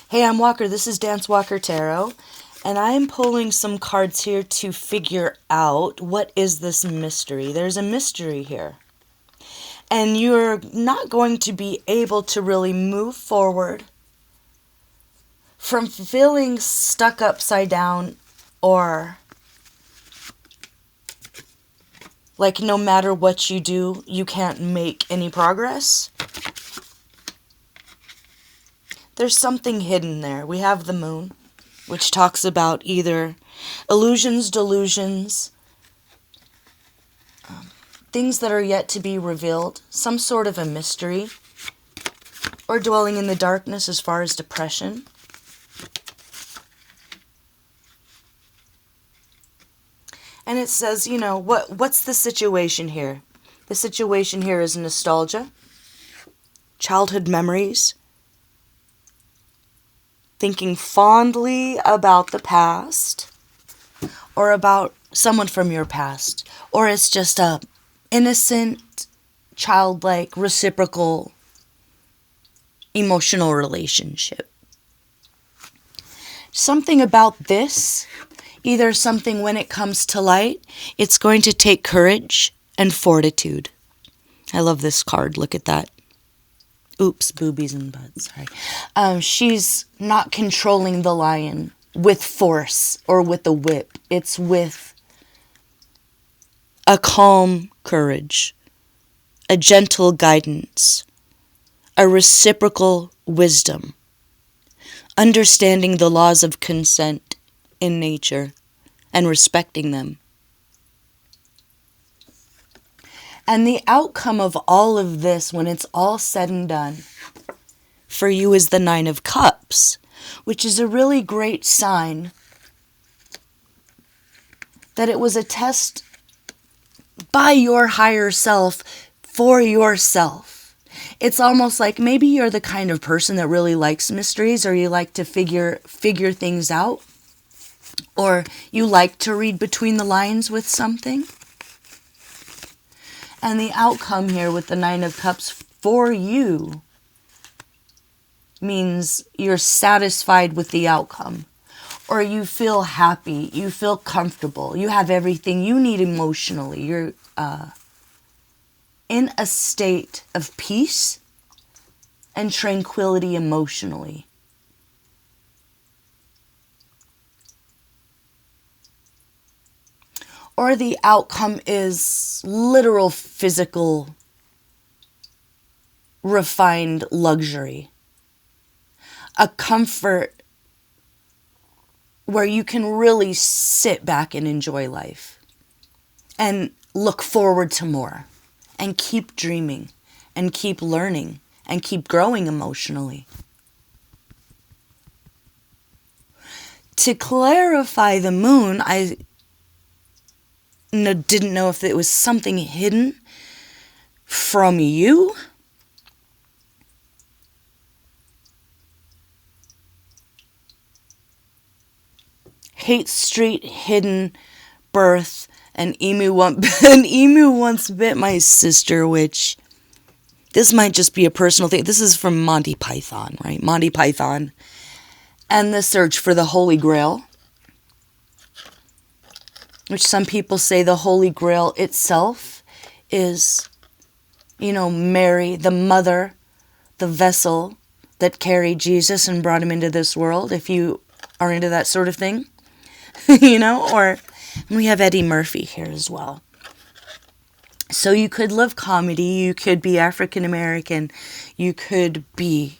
Hey, I'm Walker. This is Dance Walker Tarot, and I'm pulling some cards here to figure out what is this mystery. There's a mystery here, and you're not going to be able to really move forward from feeling stuck upside down or like no matter what you do, you can't make any progress. There's something hidden there. We have the moon, which talks about either illusions, delusions, things that are yet to be revealed, some sort of a mystery, or dwelling in the darkness as far as depression. And it says, what's the situation here? The situation here is nostalgia, childhood memories, thinking fondly about the past, or about someone from your past, or it's just a innocent, childlike, reciprocal, emotional relationship. Something about this, either something when it comes to light, it's going to take courage and fortitude. I love this card. Look at that. Oops, boobies and butts. Sorry. She's not controlling the lion with force or with a whip. It's with a calm courage, a gentle guidance, a reciprocal wisdom, understanding the laws of consent in nature and respecting them. And the outcome of all of this, when it's all said and done, for you is the Nine of Cups, which is a really great sign that it was a test by your higher self for yourself. It's almost like maybe you're the kind of person that really likes mysteries, or you like to figure things out, or you like to read between the lines with something. And the outcome here with the Nine of Cups for you means you're satisfied with the outcome, or you feel happy, you feel comfortable, you have everything you need emotionally. You're in a state of peace and tranquility emotionally. Or the outcome is literal physical, refined luxury. A comfort where you can really sit back and enjoy life and look forward to more and keep dreaming and keep learning and keep growing emotionally. To clarify the moon, I didn't know if it was something hidden from you, Hate Street, hidden birth, an emu once bit my sister, which this might just be a personal thing. This is from Monty Python, right? Monty Python and the search for the Holy Grail, which some people say the Holy Grail itself is, Mary, the mother, the vessel that carried Jesus and brought him into this world, if you are into that sort of thing, or we have Eddie Murphy here as well. So you could love comedy, you could be African American, you could be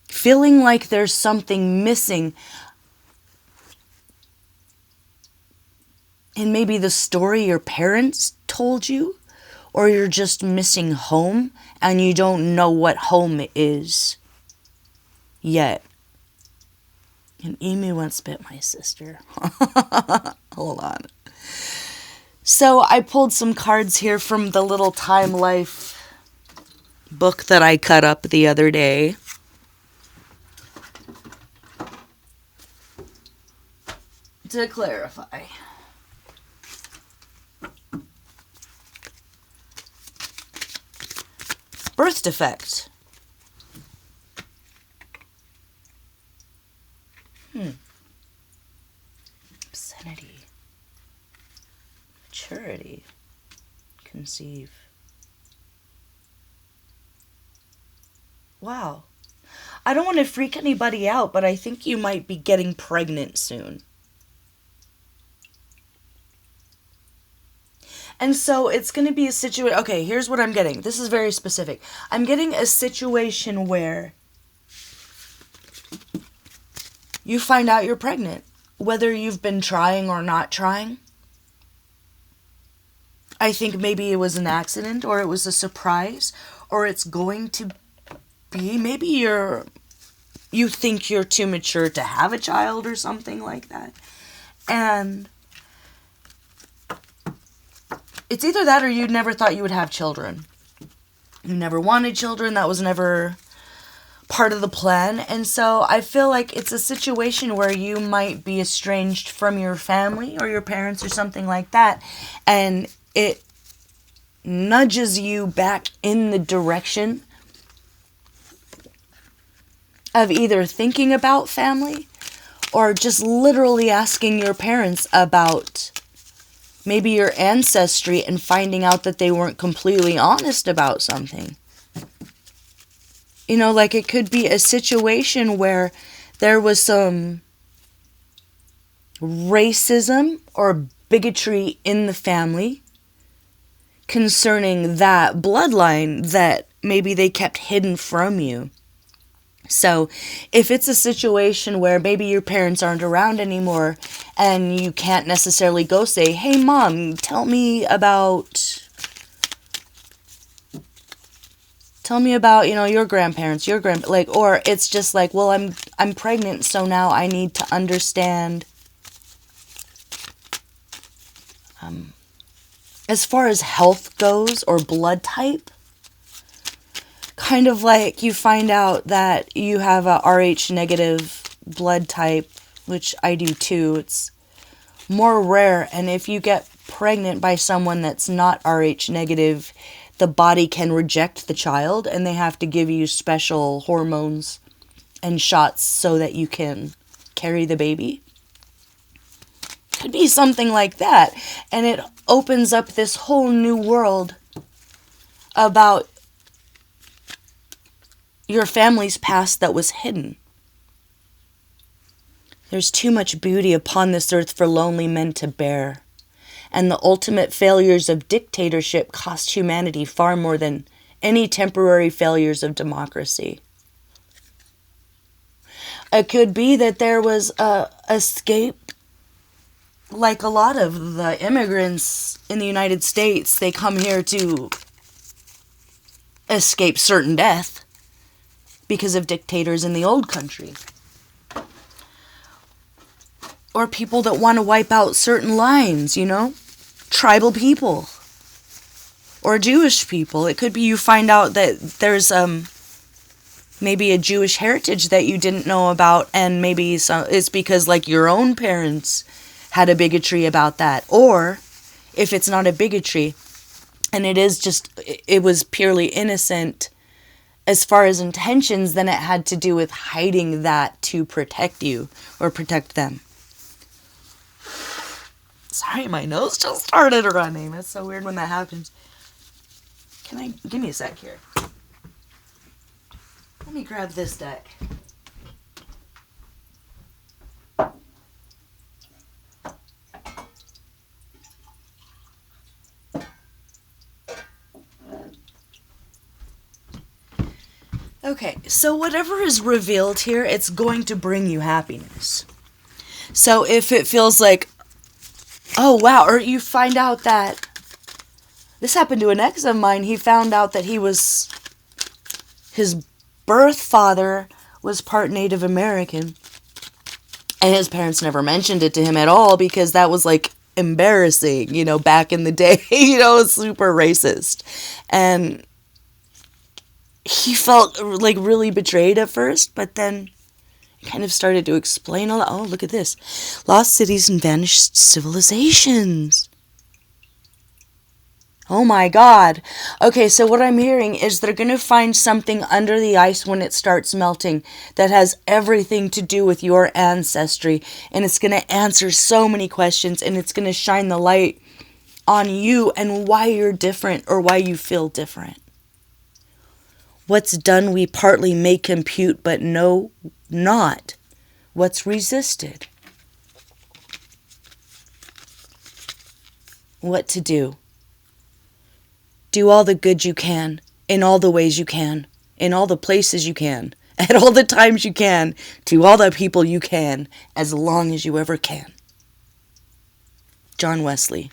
feeling like there's something missing in maybe the story your parents told you, or you're just missing home and you don't know what home is yet. An emu once bit my sister. Hold on. So I pulled some cards here from the little Time Life book that I cut up the other day. To clarify. Birth defect. Obscenity. Maturity. Conceive. Wow. I don't want to freak anybody out, but I think you might be getting pregnant soon. And so it's going to be a situation. Okay, here's what I'm getting. This is very specific. I'm getting a situation where you find out you're pregnant, whether you've been trying or not trying. I think maybe it was an accident, or it was a surprise, or it's going to be, maybe you think you're too mature to have a child or something like that. And it's either that or you never thought you would have children. You never wanted children. That was never part of the plan. And so I feel like it's a situation where you might be estranged from your family or your parents or something like that. And it nudges you back in the direction of either thinking about family or just literally asking your parents about maybe your ancestry and finding out that they weren't completely honest about something. You know, like it could be a situation where there was some racism or bigotry in the family concerning that bloodline that maybe they kept hidden from you. So if it's a situation where maybe your parents aren't around anymore and you can't necessarily go say, hey mom, tell me about, you know, your grandparents, or it's just like, well, I'm pregnant, so now I need to understand, as far as health goes or blood type. Kind of like you find out that you have a Rh negative blood type, which I do too. It's more rare, and if you get pregnant by someone that's not Rh negative, the body can reject the child and they have to give you special hormones and shots so that you can carry the baby. Could be something like that, and it opens up this whole new world about your family's past that was hidden. There's too much beauty upon this earth for lonely men to bear, and the ultimate failures of dictatorship cost humanity far more than any temporary failures of democracy. It could be that there was a escape, like a lot of the immigrants in the United States, they come here to escape certain death because of dictators in the old country. Or people that want to wipe out certain lines, you know? Tribal people. Or Jewish people. It could be you find out that there's maybe a Jewish heritage that you didn't know about, and maybe it's because like your own parents had a bigotry about that. Or if it's not a bigotry and it was purely innocent as far as intentions, then it had to do with hiding that to protect you or protect them. Sorry, my nose just started running. That's so weird when that happens. Give me a sec here. Let me grab this deck. Okay, so whatever is revealed here, it's going to bring you happiness. So if it feels like, oh wow, or you find out that, this happened to an ex of mine, he found out that his birth father was part Native American, and his parents never mentioned it to him at all because that was like embarrassing, you know, back in the day, you know, it was super racist. And he felt like really betrayed at first, but then kind of started to explain all that. Oh, look at this. Lost cities and vanished civilizations. Oh my God. Okay, so what I'm hearing is they're going to find something under the ice when it starts melting that has everything to do with your ancestry. And it's going to answer so many questions, and it's going to shine the light on you and why you're different or why you feel different. What's done we partly may compute, but know not what's resisted. What to do. Do all the good you can, in all the ways you can, in all the places you can, at all the times you can, to all the people you can, as long as you ever can. John Wesley.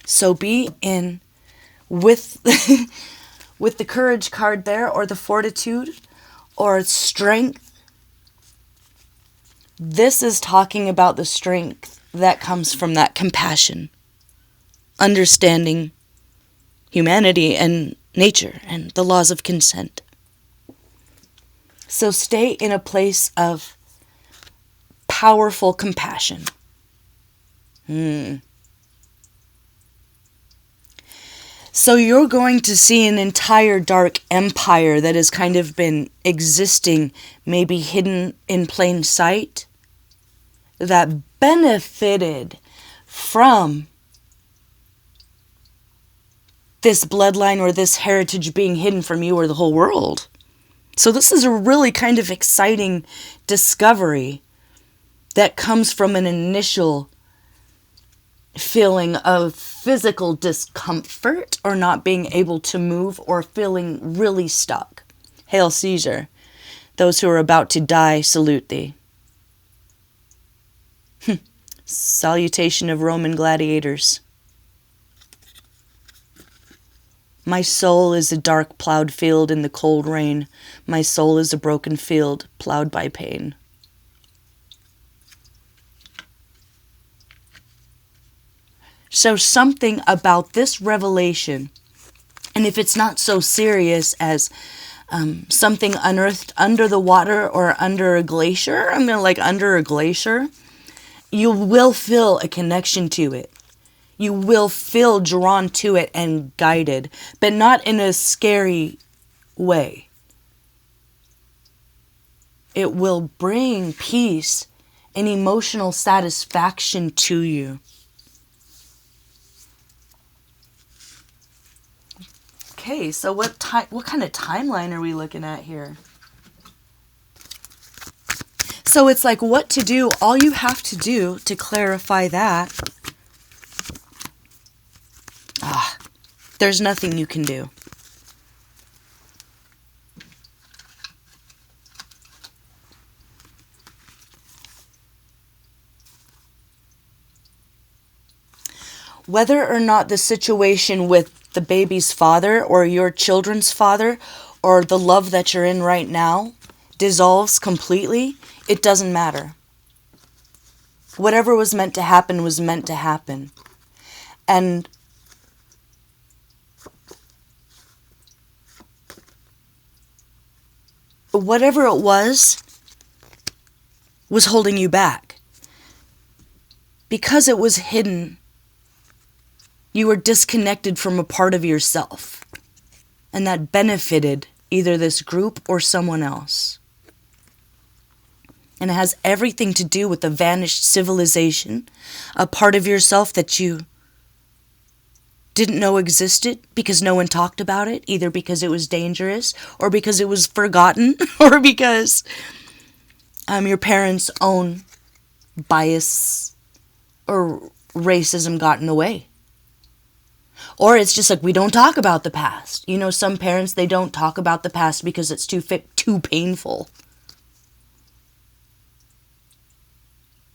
So be in with with the courage card there, or the fortitude, or strength. This is talking about the strength that comes from that compassion. Understanding humanity and nature and the laws of consent. So stay in a place of powerful compassion. So you're going to see an entire dark empire that has kind of been existing, maybe hidden in plain sight, that benefited from this bloodline or this heritage being hidden from you or the whole world. So this is a really kind of exciting discovery that comes from an initial feeling of physical discomfort or not being able to move or feeling really stuck. Hail Caesar. Those who are about to die salute thee. Salutation of Roman gladiators. My soul is a dark plowed field in the cold rain. My soul is a broken field plowed by pain. So something about this revelation, and if it's not so serious as something unearthed under the water or under a glacier, under a glacier, you will feel a connection to it. You will feel drawn to it and guided, but not in a scary way. It will bring peace and emotional satisfaction to you. Okay, so what kind of timeline are we looking at here? So it's like what to do. All you have to do to clarify that, there's nothing you can do. Whether or not the situation with the baby's father or your children's father or the love that you're in right now dissolves completely, it doesn't matter. Whatever was meant to happen was meant to happen. And whatever it was holding you back. Because it was hidden, you were disconnected from a part of yourself. And that benefited either this group or someone else. And it has everything to do with the vanished civilization, a part of yourself that you didn't know existed because no one talked about it, either because it was dangerous or because it was forgotten or because your parents' own bias or racism got in the way. Or it's just like we don't talk about the past. You know, some parents, they don't talk about the past because it's too painful.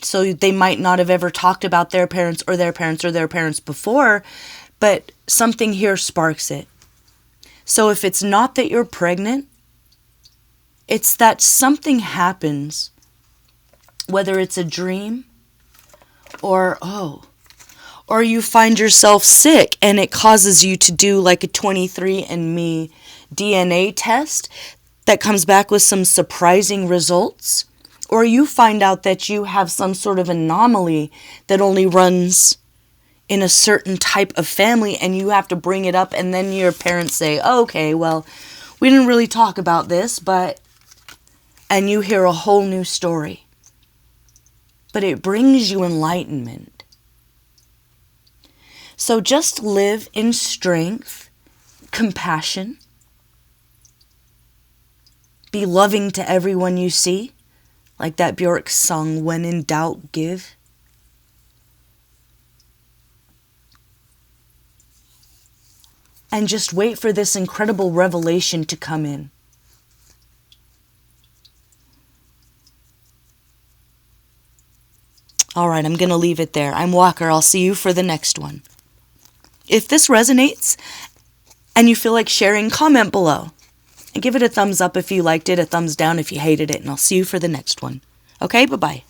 So they might not have ever talked about their parents or their parents or their parents before, but something here sparks it. So if it's not that you're pregnant, it's that something happens, whether it's a dream or you find yourself sick and it causes you to do like a 23andMe DNA test that comes back with some surprising results. Or you find out that you have some sort of anomaly that only runs in a certain type of family and you have to bring it up and then your parents say, oh, okay, well, we didn't really talk about this, but... And you hear a whole new story. But it brings you enlightenment. So just live in strength, compassion. Be loving to everyone you see. Like that Björk song, When in Doubt, Give. And just wait for this incredible revelation to come in. All right, I'm going to leave it there. I'm Walker. I'll see you for the next one. If this resonates and you feel like sharing, comment below. And give it a thumbs up if you liked it, a thumbs down if you hated it, and I'll see you for the next one. Okay, bye-bye.